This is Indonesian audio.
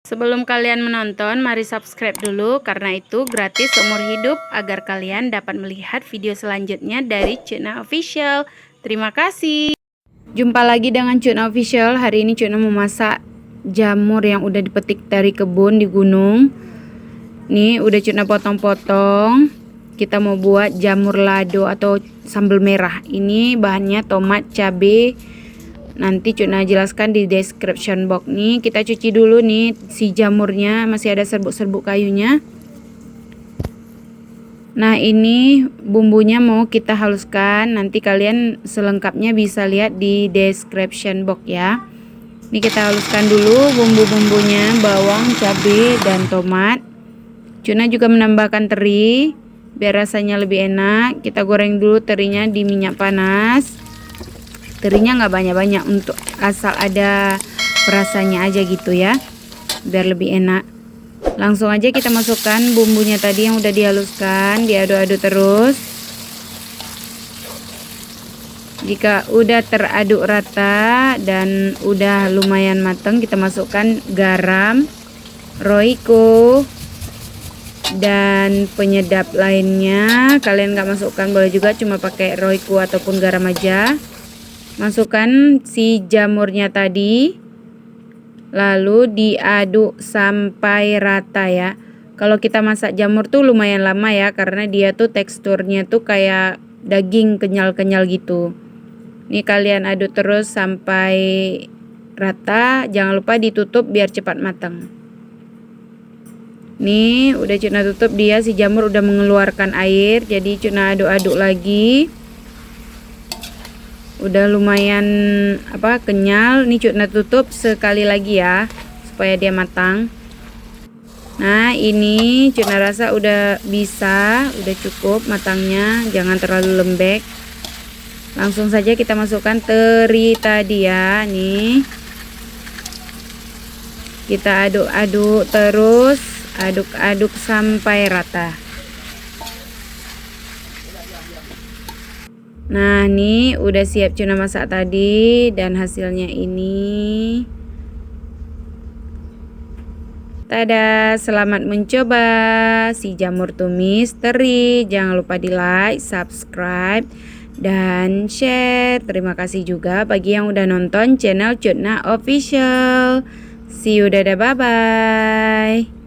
Sebelum kalian menonton, mari subscribe dulu karena itu gratis seumur hidup agar kalian dapat melihat video selanjutnya dari Cukna Official. Terima kasih. Jumpa lagi dengan Cukna Official. Hari ini Cukna mau masak jamur yang udah dipetik dari kebun di gunung. Nih udah Cukna potong-potong. Kita mau buat jamur lado atau sambal merah. Ini bahannya tomat, cabai. Nanti Cukna jelaskan di description box nih. Kita cuci dulu nih si jamurnya, masih ada serbuk-serbuk kayunya. Nah ini bumbunya mau kita haluskan. Nanti kalian selengkapnya bisa lihat di description box ya. Ini kita haluskan dulu bumbu-bumbunya, bawang, cabai, dan tomat. Cukna juga menambahkan teri biar rasanya lebih enak. Kita goreng dulu terinya di minyak panas. Terinya nggak banyak-banyak, untuk asal ada perasanya aja gitu ya, biar lebih enak. Langsung aja kita masukkan bumbunya tadi yang udah dihaluskan, diaduk-aduk terus. Jika udah teraduk rata dan udah lumayan matang, kita masukkan garam, roiko, dan penyedap lainnya. Kalian nggak masukkan boleh juga, cuma pakai roiko ataupun garam aja. Masukkan si jamurnya tadi, lalu diaduk sampai rata ya. Kalau kita masak jamur tuh lumayan lama ya, karena dia tuh teksturnya tuh kayak daging kenyal-kenyal gitu. Nih kalian aduk terus sampai rata, jangan lupa ditutup biar cepat matang. Nih udah Cukna tutup, dia si jamur udah mengeluarkan air, jadi Cukna aduk-aduk lagi. Udah lumayan kenyal. Nih Cukna tutup sekali lagi ya supaya dia matang. Nah ini Cukna rasa udah bisa, udah cukup matangnya, jangan terlalu lembek. Langsung saja kita masukkan teri tadi ya. Nih kita aduk-aduk terus, aduk-aduk sampai rata. Nah nih udah siap Cukna masak tadi, dan hasilnya ini. Tada, selamat mencoba si jamur tumis teri. Jangan lupa di like, subscribe, dan share. Terima kasih juga bagi yang udah nonton channel Cukna Official. See you, dadah, bye bye.